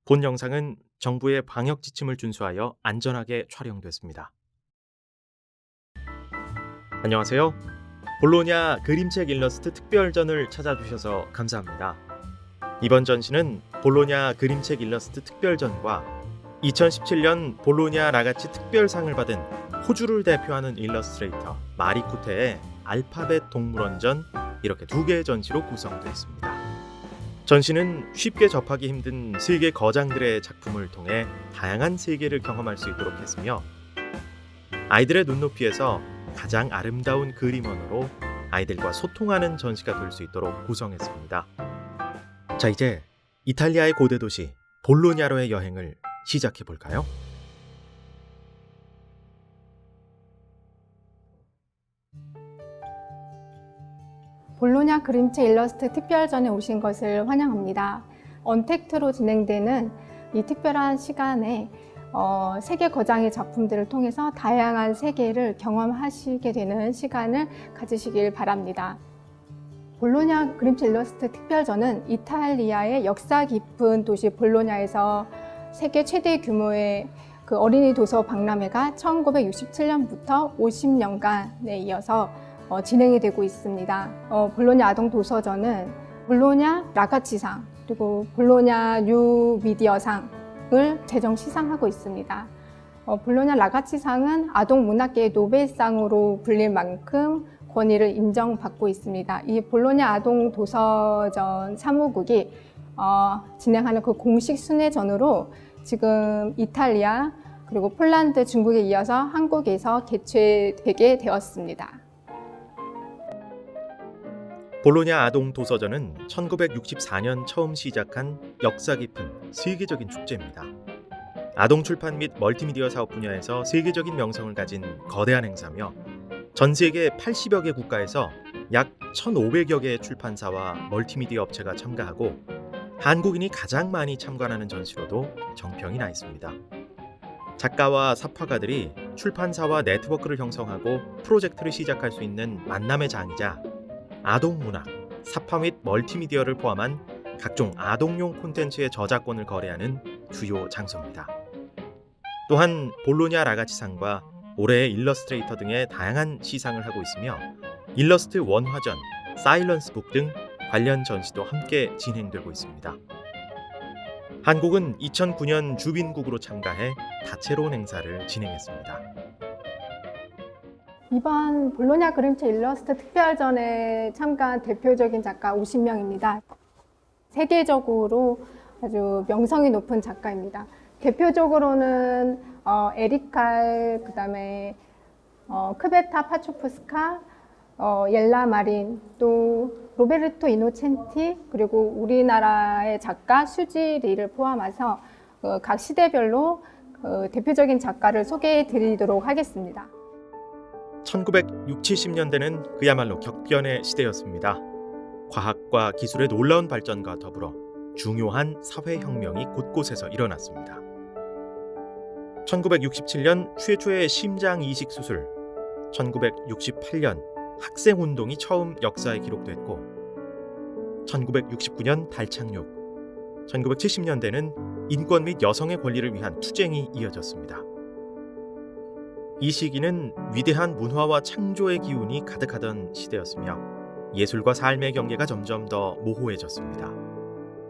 본 영상은 정부의 방역 지침을 준수하여 안전하게 촬영됐습니다. 안녕하세요. 볼로냐 그림책 일러스트 특별전을 찾아주셔서 감사합니다. 이번 전시는 볼로냐 그림책 일러스트 특별전과 2017년 볼로냐 라가치 특별상을 받은 호주를 대표하는 일러스트레이터 마리쿠테의 알파벳 동물원전, 이렇게 두 개의 전시로 구성되어 있습니다. 전시는 쉽게 접하기 힘든 세계 거장들의 작품을 통해 다양한 세계를 경험할 수 있도록 했으며, 아이들의 눈높이에서 가장 아름다운 그림 언어로 아이들과 소통하는 전시가 될 수 있도록 구성했습니다. 자, 이제 이탈리아의 고대 도시 볼로냐로의 여행을 시작해 볼까요? 볼로냐 그림책 일러스트 특별전에 오신 것을 환영합니다. 언택트로 진행되는 이 특별한 시간에 세계 거장의 작품들을 통해서 다양한 세계를 경험하시게 되는 시간을 가지시길 바랍니다. 볼로냐 그림책 일러스트 특별전은 이탈리아의 역사 깊은 도시 볼로냐에서 세계 최대 규모의 그 어린이 도서 박람회가 1967년부터 50년간에 이어서 진행이 되고 있습니다. 볼로냐 아동 도서전은 볼로냐 라가치상 그리고 볼로냐 뉴 미디어상을 제정 시상하고 있습니다. 볼로냐 라가치상은 아동 문학계의 노벨상으로 불릴 만큼 권위를 인정받고 있습니다. 이 볼로냐 아동 도서전 사무국이 진행하는 그 공식 순회전으로 지금 이탈리아 그리고 폴란드, 중국에 이어서 한국에서 개최되게 되었습니다. 볼로냐 아동 도서전은 1964년 처음 시작한 역사 깊은 세계적인 축제입니다. 아동 출판 및 멀티미디어 사업 분야에서 세계적인 명성을 가진 거대한 행사며, 전 세계 80여 개 국가에서 약 1,500여 개의 출판사와 멀티미디어 업체가 참가하고 한국인이 가장 많이 참관하는 전시로도 정평이 나 있습니다. 작가와 삽화가들이 출판사와 네트워크를 형성하고 프로젝트를 시작할 수 있는 만남의 장이자 아동 문학, 삽화 및 멀티미디어를 포함한 각종 아동용 콘텐츠의 저작권을 거래하는 주요 장소입니다. 또한 볼로냐 라가치상과 올해의 일러스트레이터 등의 다양한 시상을 하고 있으며, 일러스트 원화전, 사일런스북 등 관련 전시도 함께 진행되고 있습니다. 한국은 2009년 주빈국으로 참가해 다채로운 행사를 진행했습니다. 이번 볼로냐 그림책 일러스트 특별전에 참가한 대표적인 작가 50명입니다. 세계적으로 아주 명성이 높은 작가입니다. 대표적으로는 에릭 칼, 그다음에 크베타 파초프스카, 옐라 마린, 또 로베르토 이노첸티, 그리고 우리나라의 작가 수지 리를 포함해서 각 시대별로 대표적인 작가를 소개해 드리도록 하겠습니다. 1960, 70년대는 그야말로 격변의 시대였습니다. 과학과 기술의 놀라운 발전과 더불어 중요한 사회혁명이 곳곳에서 일어났습니다. 1967년 최초의 심장 이식 수술, 1968년 학생운동이 처음 역사에 기록됐고, 1969년 달 착륙, 1970년대는 인권 및 여성의 권리를 위한 투쟁이 이어졌습니다. 이 시기는 위대한 문화와 창조의 기운이 가득하던 시대였으며, 예술과 삶의 경계가 점점 더 모호해졌습니다.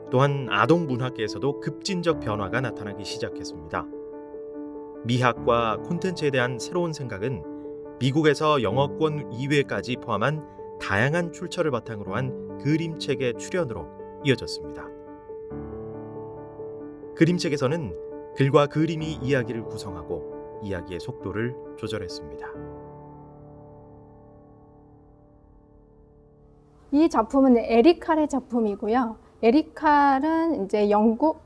또한 아동 문학계에서도 급진적 변화가 나타나기 시작했습니다. 미학과 콘텐츠에 대한 새로운 생각은 미국에서 영어권 이외까지 포함한 다양한 출처를 바탕으로 한 그림책의 출현으로 이어졌습니다. 그림책에서는 글과 그림이 이야기를 구성하고 이야기의 속도를 조절했습니다. 이 작품은 에릭 칼의 작품이고요. 에릭 칼은 이제 영국,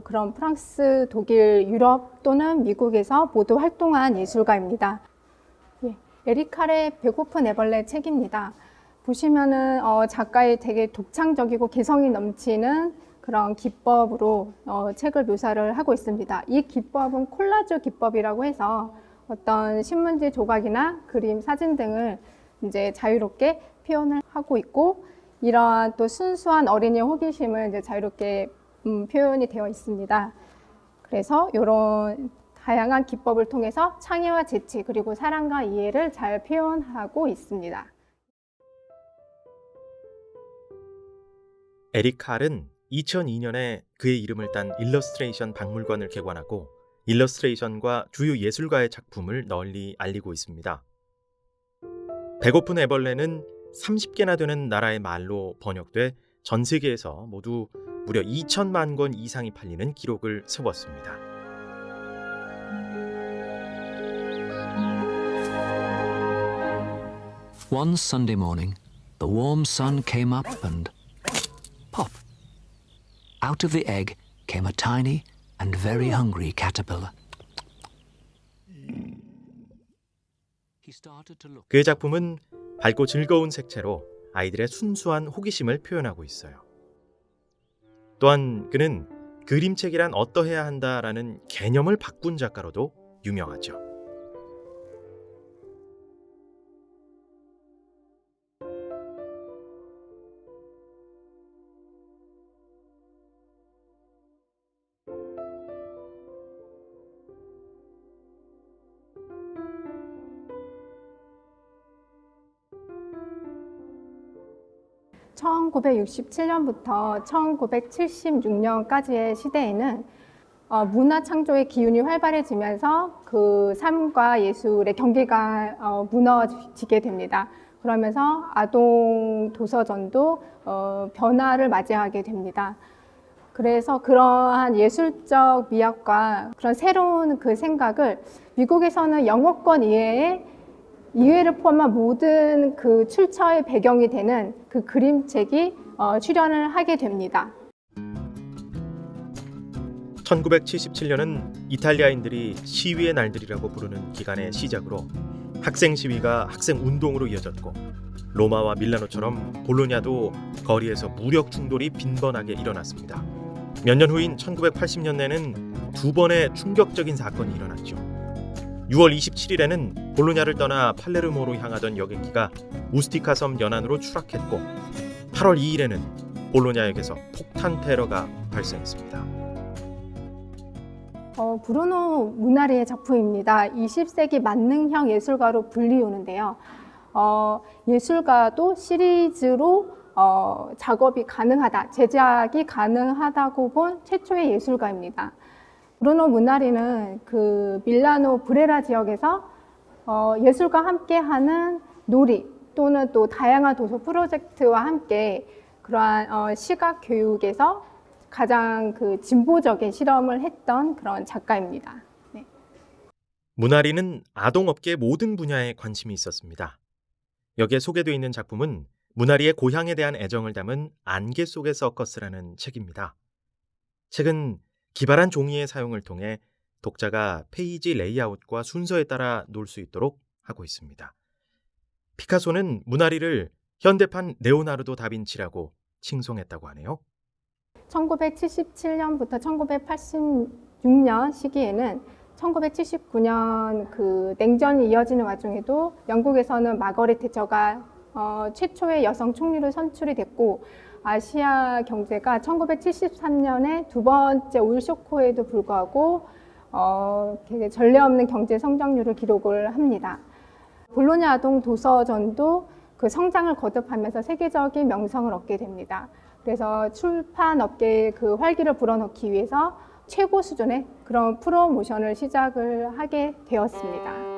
그런 프랑스, 독일, 유럽 또는 미국에서 모두 활동한 예술가입니다. 에릭 칼의 배고픈 애벌레 책입니다. 보시면은 작가의 되게 독창적이고 개성이 넘치는 그런 기법으로 책을 묘사를 하고 있습니다. 이 기법은 콜라주 기법이라고 해서 어떤 신문지 조각이나 그림, 사진 등을 이제 자유롭게 표현을 하고 있고, 이러한 또 순수한 어린이의 호기심을 이제 자유롭게 표현이 되어 있습니다. 그래서 이런 다양한 기법을 통해서 창의와 재치 그리고 사랑과 이해를 잘 표현하고 있습니다. 에릭 칼은 2002년에 그의 이름을 딴 일러스트레이션 박물관을 개관하고 일러스트레이션과 주요 예술가의 작품을 널리 알리고 있습니다. 배고픈 애벌레는 30개나 되는 나라의 말로 번역돼 전 세계에서 모두 무려 2천만 권 이상이 팔리는 기록을 세웠습니다. One Sunday morning, the warm sun came up and pop! Out of the egg came a tiny and very hungry caterpillar. He started to look. 그의 작품은 밝고 즐거운 색채로 아이들의 순수한 호기심을 표현하고 있어요. 또한 그는 그림책이란 어떠해야 한다라는 개념을 바꾼 작가로도 유명하죠. (1967년부터) (1976년까지의) 시대에는 문화 창조의 기운이 활발해지면서 그 삶과 예술의 경계가 무너지게 됩니다. 그러면서 아동 도서전도 변화를 맞이하게 됩니다. 그래서 그러한 예술적 미학과 그런 새로운 그 생각을 미국에서는 영어권 이해를 포함한 모든 그 출처의 배경이 되는 그 그림책이 출연을 하게 됩니다. 1977년은 이탈리아인들이 시위의 날들이라고 부르는 기간의 시작으로 학생 시위가 학생 운동으로 이어졌고 로마와 밀라노처럼 볼로냐도 거리에서 무력 충돌이 빈번하게 일어났습니다. 몇 년 후인 1980년에는 두 번의 충격적인 사건이 일어났죠. 6월 27일에는 볼로냐를 떠나 팔레르모로 향하던 여객기가 우스티카 섬 연안으로 추락했고 8월 2일에는 볼로냐역에서 폭탄 테러가 발생했습니다. 브루노 무나리의 작품입니다. 20세기 만능형 예술가로 불리우는데요. 예술가도 시리즈로 작업이 가능하다, 제작이 가능하다고 본 최초의 예술가입니다. 브루노 무나리는 그 밀라노 브레라 지역에서 예술과 함께하는 놀이 또는 또 다양한 도서 프로젝트와 함께 그러한 시각 교육에서 가장 그 진보적인 실험을 했던 그런 작가입니다. 네. 무나리는 아동업계 모든 분야에 관심이 있었습니다. 여기에 소개되어 있는 작품은 무나리의 고향에 대한 애정을 담은 안개 속의 서커스라는 책입니다. 책은 기발한 종이의 사용을 통해 독자가 페이지 레이아웃과 순서에 따라 놀 수 있도록 하고 있습니다. 피카소는 무나리를 현대판 레오나르도 다빈치라고 칭송했다고 하네요. 1977년부터 1986년 시기에는 1979년 그 냉전이 이어지는 와중에도 영국에서는 마거릿 태처가 최초의 여성 총리로 선출이 됐고 아시아 경제가 1973년에 두 번째 오일 쇼크에도 불구하고 되게 전례 없는 경제 성장률을 기록을 합니다. 볼로냐 아동 도서전도 그 성장을 거듭하면서 세계적인 명성을 얻게 됩니다. 그래서 출판 업계의 그 활기를 불어넣기 위해서 최고 수준의 그런 프로모션을 시작을 하게 되었습니다.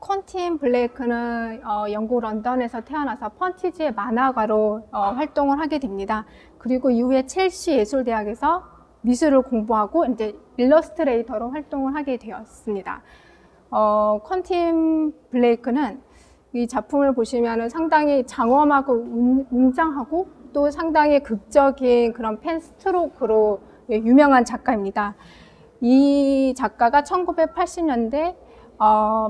퀀틴 블레이크는 영국 런던에서 태어나서 펀티지의 만화가로 활동을 하게 됩니다. 그리고 이후에 첼시 예술대학에서 미술을 공부하고 이제 일러스트레이터로 활동을 하게 되었습니다. 퀀틴 블레이크는 이 작품을 보시면 상당히 장엄하고 웅장하고 또 상당히 극적인 그런 펜 스트로크로 유명한 작가입니다. 이 작가가 1980년대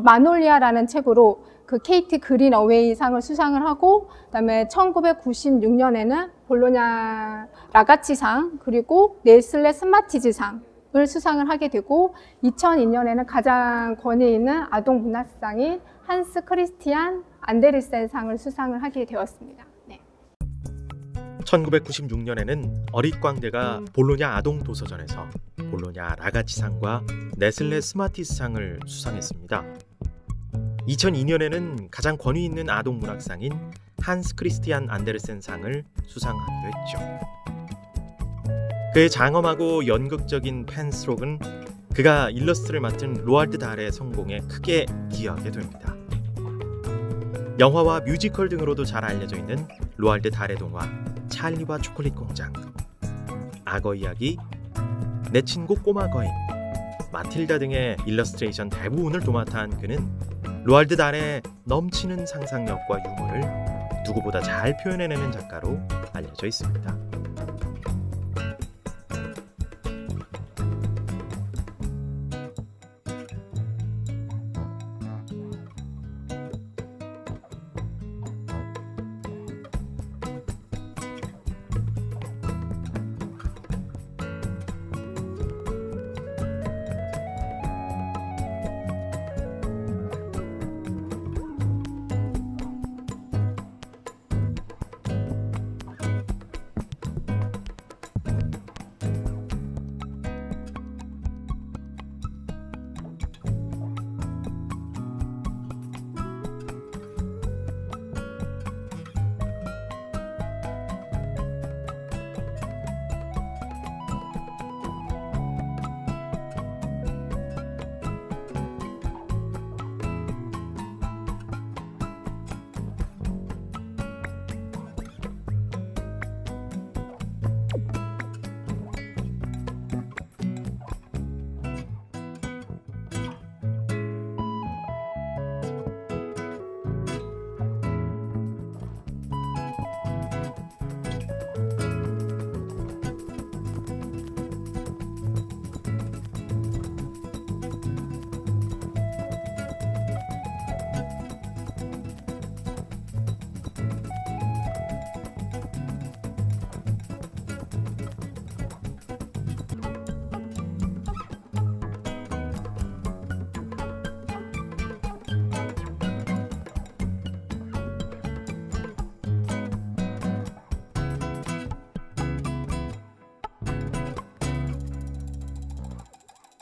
마놀리아라는 책으로 그 케이트 그린 어웨이상을 수상을 하고, 그다음에 1996년에는 볼로냐 라가치상 그리고 네슬레 스마티즈상을 수상을 하게 되고, 2002년에는 가장 권위 있는 아동 문학상인 한스 크리스티안 안데르센상을 수상을 하게 되었습니다. 네. 1996년에는 어릿광대가 볼로냐 아동 도서전에서 볼로냐 라가치상과 네슬레 스마티스상을 수상했습니다. 2002년에는 가장 권위 있는 아동 문학상인 한스 크리스티안 안데르센상을 수상하기도 했죠. 그의 장엄하고 연극적인 펜스트로크는 그가 일러스트를 맡은 로알드 달의 성공에 크게 기여하게 됩니다. 영화와 뮤지컬 등으로도 잘 알려져 있는 로알드 달의 동화 찰리와 초콜릿 공장, 악어 이야기, 내 친구 꼬마 거인, 마틸다 등의 일러스트레이션 대부분을 도맡아 한 그는 로알드 달의 넘치는 상상력과 유머를 누구보다 잘 표현해내는 작가로 알려져 있습니다.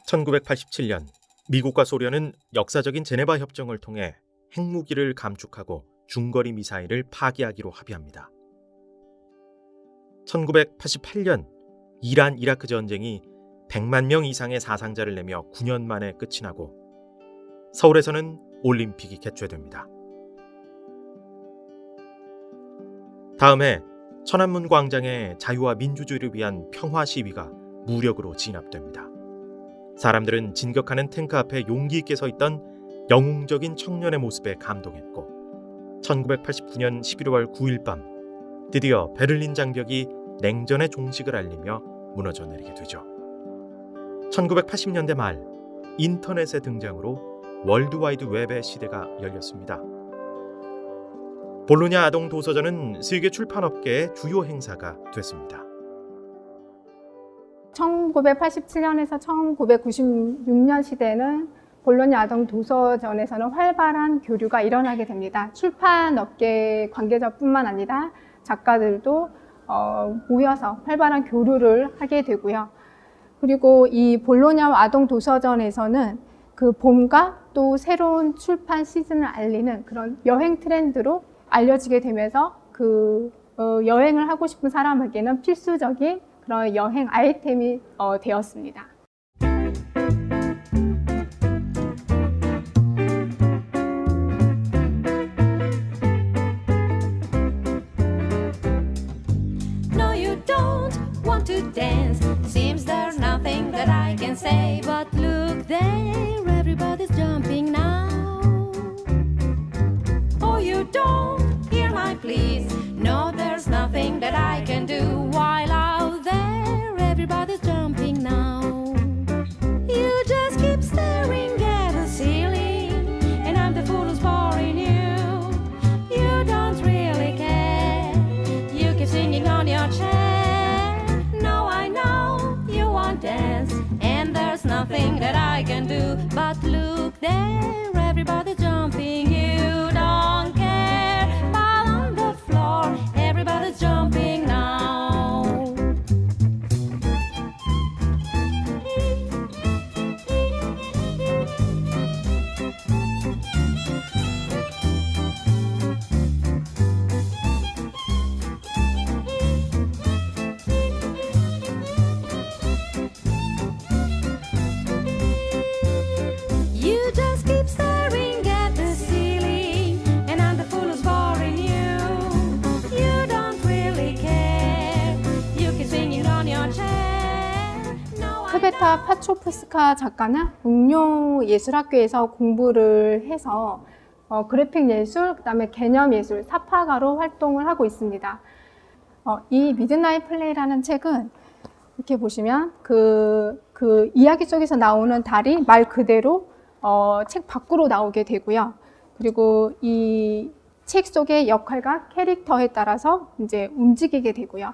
(1987년) 미국과 소련은 역사적인 제네바 협정을 통해 핵무기를 감축하고 중거리 미사일을 파기하기로 합의합니다. 1988년 이란 이라크 전쟁이 100만 명 이상의 사상자를 내며 9년 만에 끝이 나고 서울에서는 올림픽이 개최됩니다. 다음 해 천안문 광장에 자유와 민주주의를 위한 평화 시위가 무력으로 진압됩니다. 사람들은 진격하는 탱크 앞에 용기 있게 서 있던 영웅적인 청년의 모습에 감동했고, 1989년 11월 9일 밤 드디어 베를린 장벽이 냉전의 종식을 알리며 무너져 내리게 되죠. 1980년대 말 인터넷의 등장으로 월드와이드 웹의 시대가 열렸습니다. 볼로냐 아동 도서전은 세계 출판업계의 주요 행사가 됐습니다. 1987년에서 1996년 시대는 볼로냐 아동 도서전에서는 활발한 교류가 일어나게 됩니다. 출판업계 관계자뿐만 아니라 작가들도 모여서 활발한 교류를 하게 되고요. 그리고 이 볼로냐 아동 도서전에서는 그 봄과 또 새로운 출판 시즌을 알리는 그런 여행 트렌드로 알려지게 되면서 그 여행을 하고 싶은 사람에게는 필수적인 그런 여행 아이템이 되었습니다. to dance. Seems there's nothing that I can say, but look there, everybody's jumping now. Oh, you don't hear my pleas. No, there's nothing that I can do. While out there, everybody's jumping now. You just keep staring at the ceiling, and I'm the fool who's boring you. You don't really care. You keep singing on your chair. No, I know you won't dance, and there's nothing that I can do. But look there, everybody's jumping. You don't care, but on the floor, everybody's jumping now. You just keep staring at the ceiling, and I'm the fool who's boring you. You don't really care. You keep singing on your chair. No, I 크베타 파초프스카 작가는 응용예술학교에서 공부를 해서 그래픽 예술, 그다음에 개념 예술, 사파가로 활동을 하고 있습니다. 이 미드나잇 플레이라는 책은 이렇게 보시면 그 이야기 속에서 나오는 달이 말 그대로 책 밖으로 나오게 되고요. 그리고 이 책 속의 역할과 캐릭터에 따라서 이제 움직이게 되고요.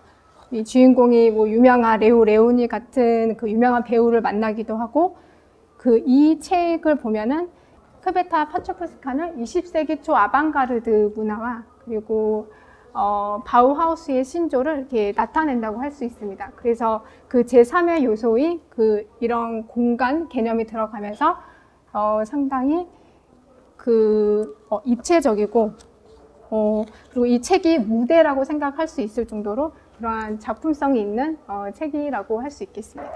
이 주인공이 뭐 유명한 레오니 같은 그 유명한 배우를 만나기도 하고, 이 책을 보면은 크베타 파초프스카는 20세기 초 아방가르드 문화와 그리고 바우하우스의 신조를 이렇게 나타낸다고 할 수 있습니다. 그래서 그 제3의 요소인 이런 공간 개념이 들어가면서 상당히 입체적이고, 그리고 이 책이 무대라고 생각할 수 있을 정도로 그러한 작품성이 있는 책이라고 할 수 있겠습니다.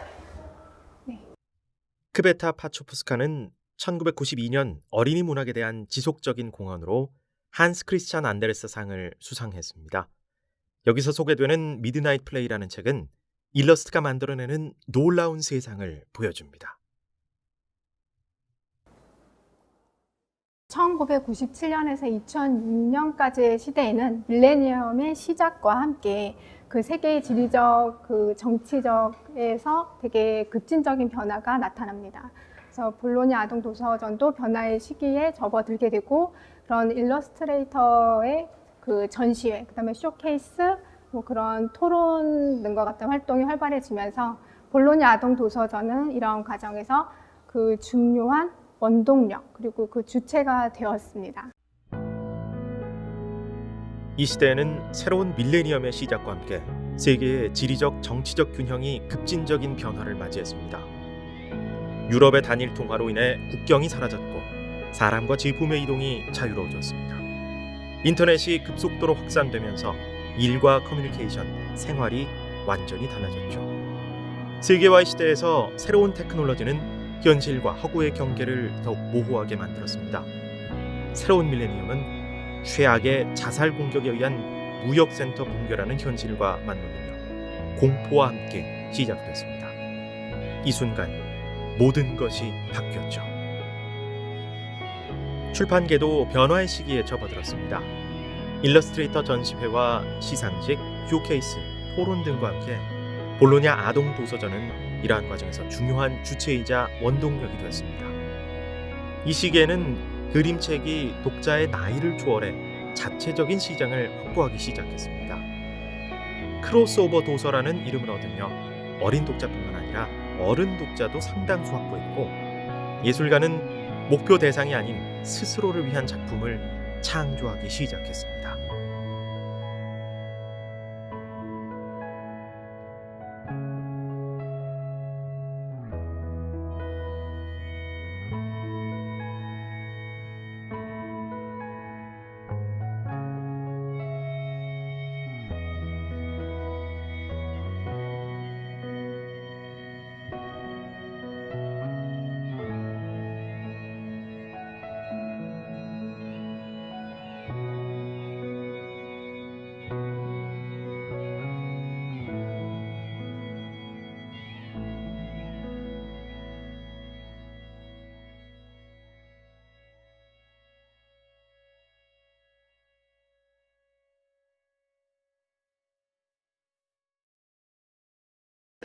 크베타 파초프스카는 1992년 어린이 문학에 대한 지속적인 공헌으로 한스 크리스찬 안데르스 상을 수상했습니다. 여기서 소개되는 미드나잇 플레이라는 책은 일러스트가 만들어내는 놀라운 세상을 보여줍니다. 1997년에서 2006년까지의 시대에는 밀레니엄의 시작과 함께 그 세계의 지리적, 정치적에서 되게 급진적인 변화가 나타납니다. 그래서 볼로냐 아동 도서전도 변화의 시기에 접어들게 되고, 그런 일러스트레이터의 전시회, 그다음에 쇼케이스, 뭐 그런 토론 등과 같은 활동이 활발해지면서 볼로냐 아동 도서전은 이런 과정에서 중요한 원동력 그리고 주체가 되었습니다. 이 시대에는 새로운 밀레니엄의 시작과 함께 세계의 지리적 정치적 균형이 급진적인 변화를 맞이했습니다. 유럽의 단일 통화로 인해 국경이 사라졌고 사람과 제품의 이동이 자유로워졌습니다. 인터넷이 급속도로 확산되면서 일과 커뮤니케이션, 생활이 완전히 달라졌죠. 세계화의 시대에서 새로운 테크놀로지는 현실과 허구의 경계를 더욱 모호하게 만들었습니다. 새로운 밀레니엄은 최악의 자살 공격에 의한 무역센터 붕괴라는 현실과 맞물리며 공포와 함께 시작됐습니다. 이 순간 모든 것이 바뀌었죠. 출판계도 변화의 시기에 접어들었습니다. 일러스트레이터 전시회와 시상식, 쇼케이스, 토론 등과 함께 볼로냐 아동 도서전은 이러한 과정에서 중요한 주체이자 원동력이 되었습니다. 이 시기에는 그림책이 독자의 나이를 초월해 자체적인 시장을 확보하기 시작했습니다. 크로스오버 도서라는 이름을 얻으며 어린 독자뿐만 아니라 어른 독자도 상당수 확보했고, 예술가는 목표 대상이 아닌 스스로를 위한 작품을 창조하기 시작했습니다.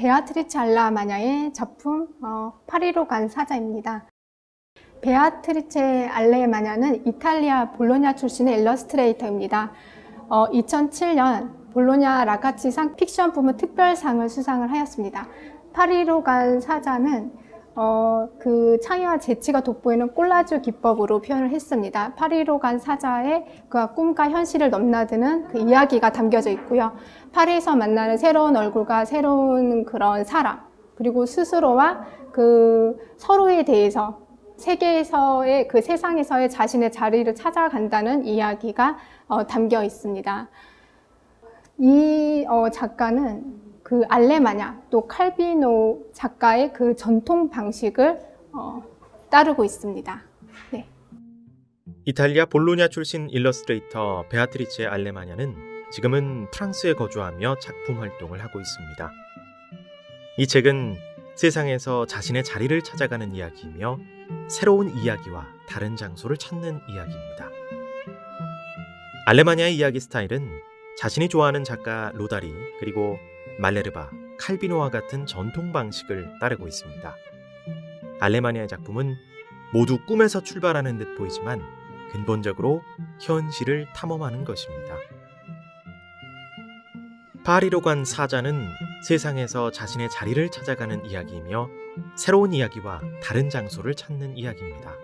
베아트리체 알레마냐의 작품 파리로 간 사자입니다. 베아트리체 알레마냐는 이탈리아 볼로냐 출신의 일러스트레이터입니다. 2007년 볼로냐 라카치상 픽션 부문 특별상을 수상을 하였습니다. 파리로 간 사자는 그 창의와 재치가 돋보이는 콜라주 기법으로 표현을 했습니다. 파리로 간 사자의 그 꿈과 현실을 넘나드는 그 이야기가 담겨져 있고요. 파리에서 만나는 새로운 얼굴과 새로운 그런 사람, 그리고 스스로와 그 서로에 대해서 세계에서의 그 세상에서의 자신의 자리를 찾아간다는 이야기가 담겨 있습니다. 이 작가는 그 알레마냐 또 칼비노 작가의 그 전통 방식을 따르고 있습니다. 네. 이탈리아 볼로냐 출신 일러스트레이터 베아트리체 알레마냐는 지금은 프랑스에 거주하며 작품 활동을 하고 있습니다. 이 책은 세상에서 자신의 자리를 찾아가는 이야기이며 새로운 이야기와 다른 장소를 찾는 이야기입니다. 알레마냐의 이야기 스타일은 자신이 좋아하는 작가 로다리 그리고 말레르바, 칼비노와 같은 전통 방식을 따르고 있습니다. 알레마냐의 작품은 모두 꿈에서 출발하는 듯 보이지만 근본적으로 현실을 탐험하는 것입니다. 파리로 간 사자는 세상에서 자신의 자리를 찾아가는 이야기이며 새로운 이야기와 다른 장소를 찾는 이야기입니다.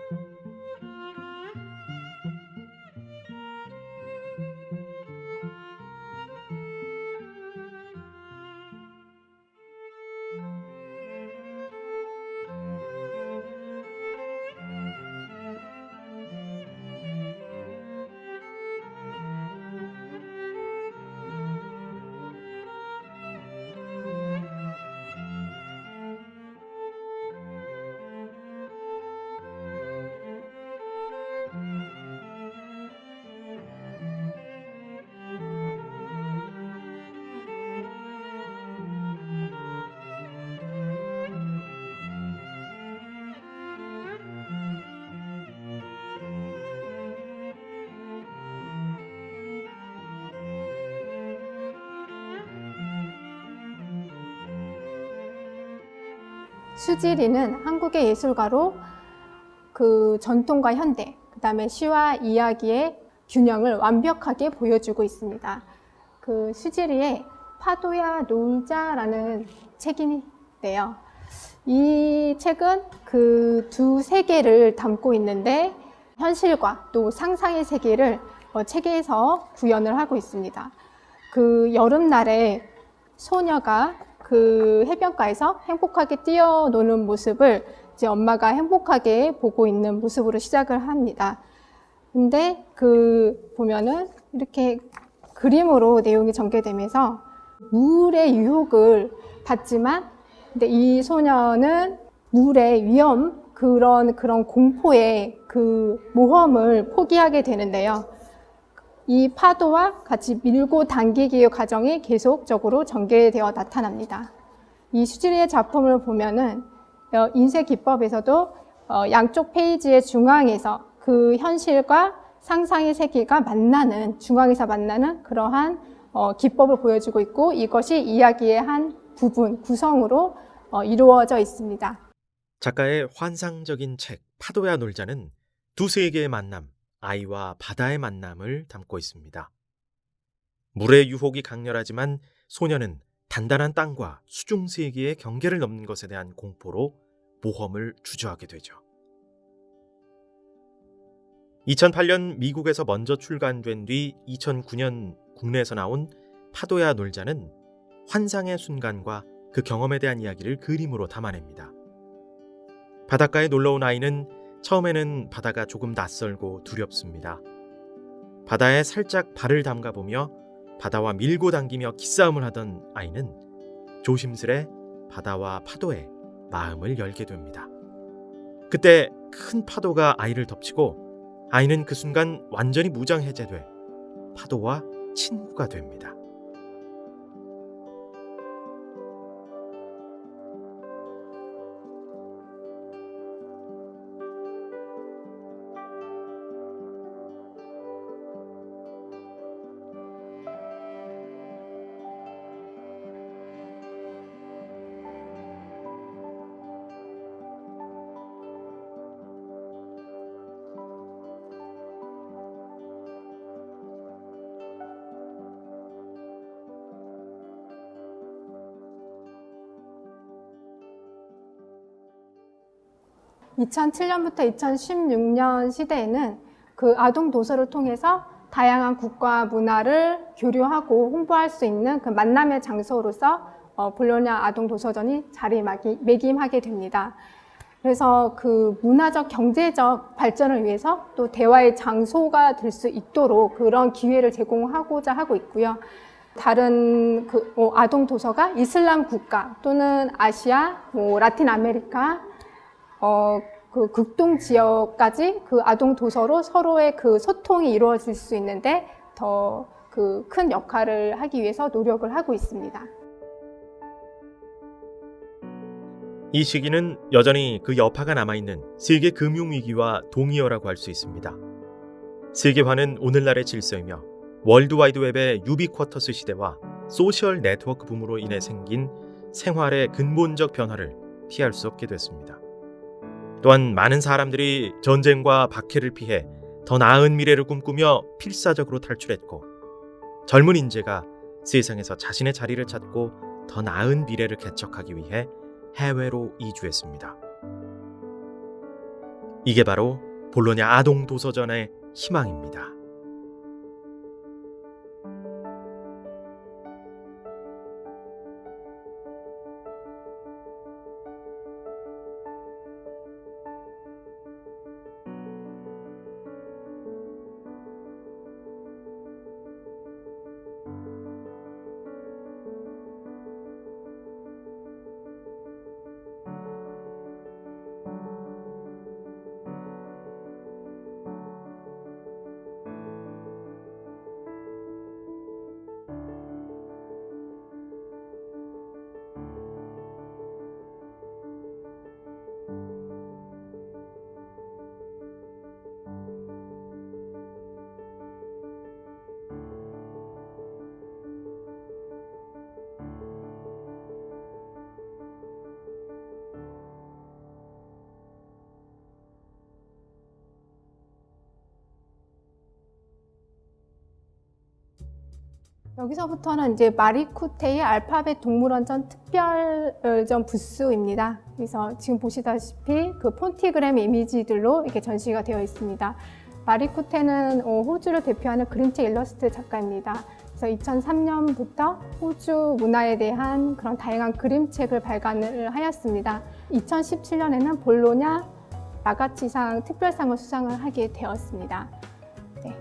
수지리는 한국의 예술가로 그 전통과 현대, 그 다음에 시와 이야기의 균형을 완벽하게 보여주고 있습니다. 그 수지리의 파도야 놀자라는 책인데요. 이 책은 그 두 세계를 담고 있는데 현실과 또 상상의 세계를 책에서 구현을 하고 있습니다. 그 여름날에 소녀가 그 해변가에서 행복하게 뛰어노는 모습을 이제 엄마가 행복하게 보고 있는 모습으로 시작을 합니다. 근데 그 보면은 이렇게 그림으로 내용이 전개되면서 물의 유혹을 받지만 근데 이 소녀는 물의 위험 그런 공포의 그 모험을 포기하게 되는데요. 이 파도와 같이 밀고 당기기의 과정이 계속적으로 전개되어 나타납니다. 이 수지리의 작품을 보면은 인쇄 기법에서도 양쪽 페이지의 중앙에서 그 현실과 상상의 세계가 만나는 중앙에서 만나는 그러한 기법을 보여주고 있고 이것이 이야기의 한 부분, 구성으로 이루어져 있습니다. 작가의 환상적인 책 파도야 놀자는 두 세계의 만남, 아이와 바다의 만남을 담고 있습니다. 물의 유혹이 강렬하지만 소녀는 단단한 땅과 수중 세계의 경계를 넘는 것에 대한 공포로 모험을 주저하게 되죠. 2008년 미국에서 먼저 출간된 뒤 2009년 국내에서 나온 파도야 놀자는 환상의 순간과 그 경험에 대한 이야기를 그림으로 담아냅니다. 바닷가에 놀러온 아이는 처음에는 바다가 조금 낯설고 두렵습니다. 바다에 살짝 발을 담가보며 바다와 밀고 당기며 기싸움을 하던 아이는 조심스레 바다와 파도에 마음을 열게 됩니다. 그때 큰 파도가 아이를 덮치고 아이는 그 순간 완전히 무장해제돼 파도와 친구가 됩니다. 2007년부터 2016년 시대에는 그 아동 도서를 통해서 다양한 국가 문화를 교류하고 홍보할 수 있는 그 만남의 장소로서 볼로냐 아동 도서전이 자리매김하게 됩니다. 그래서 그 문화적, 경제적 발전을 위해서 또 대화의 장소가 될 수 있도록 그런 기회를 제공하고자 하고 있고요. 다른 아동 도서가 이슬람 국가 또는 아시아, 라틴 아메리카, 그 극동 지역까지 그 아동 도서로 서로의 그 소통이 이루어질 수 있는데 더 그 큰 역할을 하기 위해서 노력을 하고 있습니다. 이 시기는 여전히 그 여파가 남아있는 세계 금융위기와 동의어라고 할 수 있습니다. 세계화는 오늘날의 질서이며 월드와이드웹의 유비쿼터스 시대와 소셜 네트워크 붐으로 인해 생긴 생활의 근본적 변화를 피할 수 없게 됐습니다. 또한 많은 사람들이 전쟁과 박해를 피해 더 나은 미래를 꿈꾸며 필사적으로 탈출했고, 젊은 인재가 세상에서 자신의 자리를 찾고 더 나은 미래를 개척하기 위해 해외로 이주했습니다. 이게 바로 볼로냐 아동 도서전의 희망입니다. 여기서부터는 이제 마리쿠테의 알파벳 동물원전 특별전 부스입니다. 그래서 지금 보시다시피 그 폰티그램 이미지들로 이렇게 전시가 되어 있습니다. 마리쿠테는 호주를 대표하는 그림책 일러스트 작가입니다. 그래서 2003년부터 호주 문화에 대한 그런 다양한 그림책을 발간을 하였습니다. 2017년에는 볼로냐 라가치상 특별상을 수상을 하게 되었습니다. 네.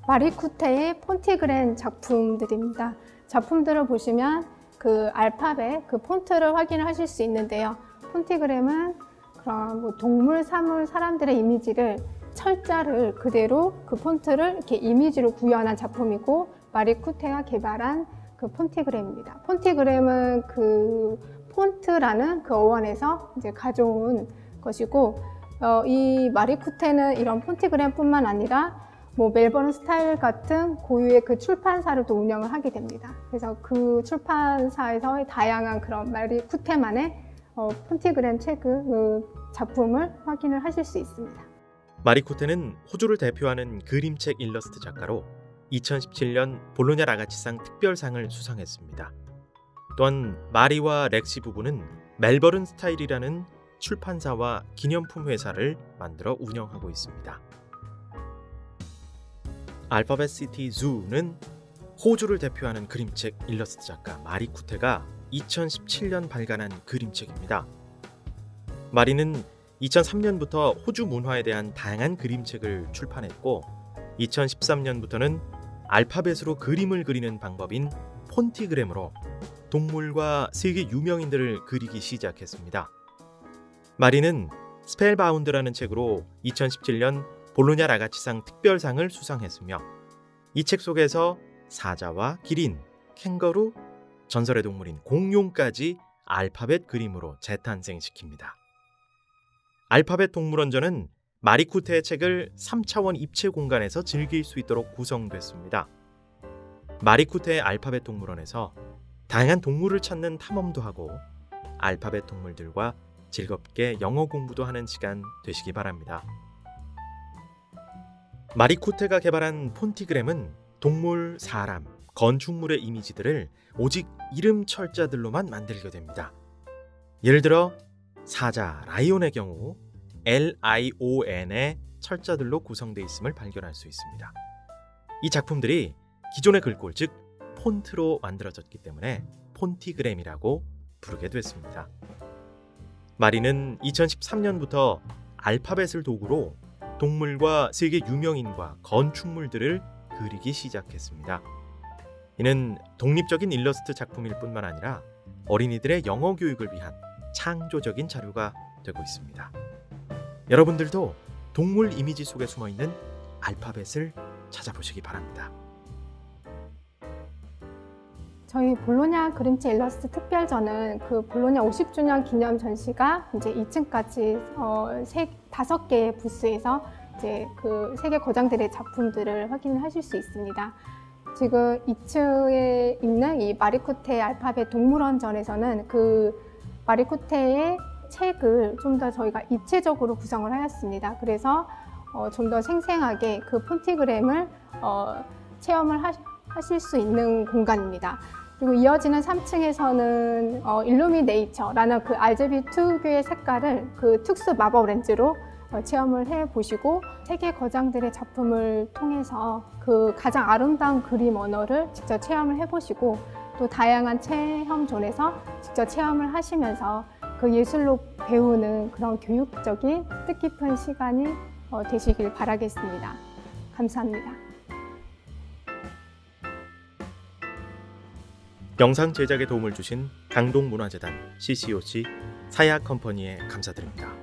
마리쿠테의 폰티그램 작품들입니다. 작품들을 보시면 그 알파벳, 그 폰트를 확인을 하실 수 있는데요. 폰티그램은 그런 동물, 사물, 사람들의 이미지를 철자를 그대로 그 폰트를 이렇게 이미지로 구현한 작품이고, 마리쿠테가 개발한 그 폰티그램입니다. 폰티그램은 그 폰트라는 그 어원에서 이제 가져온 것이고, 이 마리쿠테는 이런 폰티그램뿐만 아니라 멜버른 스타일 같은 고유의 그 출판사를 또 운영을 하게 됩니다. 그래서 그 출판사에서의 다양한 그런 마리쿠테만의 폰티그램 책을 작품을 확인을 하실 수 있습니다. 마리쿠테는 호주를 대표하는 그림책 일러스트 작가로 2017년 볼로냐 라가치상 특별상을 수상했습니다. 또한 마리와 렉시 부부는 멜버른 스타일이라는 출판사와 기념품 회사를 만들어 운영하고 있습니다. 알파벳 시티 zu는 호주를 대표하는 그림책 일러스트 작가 마리쿠테가 2017년 발간한 그림책입니다. 마리는 2003년부터 호주 문화에 대한 다양한 그림책을 출판했고, 2013년부터는 알파벳으로 그림을 그리는 방법인 폰티그램으로 동물과 세계 유명인들을 그리기 시작했습니다. 마리는 스펠바운드라는 책으로 2017년 볼로냐 라가치상 특별상을 수상했으며, 이 책 속에서 사자와 기린, 캥거루, 전설의 동물인 공룡까지 알파벳 그림으로 재탄생시킵니다. 알파벳 동물원전은 마리쿠테의 책을 3차원 입체 공간에서 즐길 수 있도록 구성됐습니다. 마리쿠테의 알파벳 동물원에서 다양한 동물을 찾는 탐험도 하고 알파벳 동물들과 즐겁게 영어 공부도 하는 시간 되시기 바랍니다. 마리쿠테가 개발한 폰티그램은 동물, 사람, 건축물의 이미지들을 오직 이름 철자들로만 만들게 됩니다. 예를 들어 사자 라이온의 경우 LION의 철자들로 구성되어 있음을 발견할 수 있습니다. 이 작품들이 기존의 글꼴, 즉 폰트로 만들어졌기 때문에 폰티그램이라고 부르게 됐습니다. 마리는 2013년부터 알파벳을 도구로 동물과 세계 유명인과 건축물들을 그리기 시작했습니다. 이는 독립적인 일러스트 작품일 뿐만 아니라 어린이들의 영어 교육을 위한 창조적인 자료가 되고 있습니다. 여러분들도 동물 이미지 속에 숨어있는 알파벳을 찾아보시기 바랍니다. 저희 볼로냐 그림체 일러스트 특별전은 그 볼로냐 50주년 기념 전시가 이제 2층까지 5개의 부스에서 이제 그 세계 거장들의 작품들을 확인하실 수 있습니다. 지금 2층에 있는 이 마리코테 알파벳 동물원전에서는 그 마리코테의 책을 좀 더 저희가 입체적으로 구성을 하였습니다. 그래서 좀 더 생생하게 그 폰티그램을 체험을 하실 수 있는 공간입니다. 그리고 이어지는 3층에서는 일루미네이처라는 그 RGB 특유의 색깔을 그 특수 마법 렌즈로 체험을 해보시고 세계 거장들의 작품을 통해서 그 가장 아름다운 그림 언어를 직접 체험을 해보시고 또 다양한 체험존에서 직접 체험을 하시면서 그 예술로 배우는 그런 교육적인 뜻깊은 시간이 되시길 바라겠습니다. 감사합니다. 영상 제작에 도움을 주신 강동문화재단 CCOC 사야컴퍼니에 감사드립니다.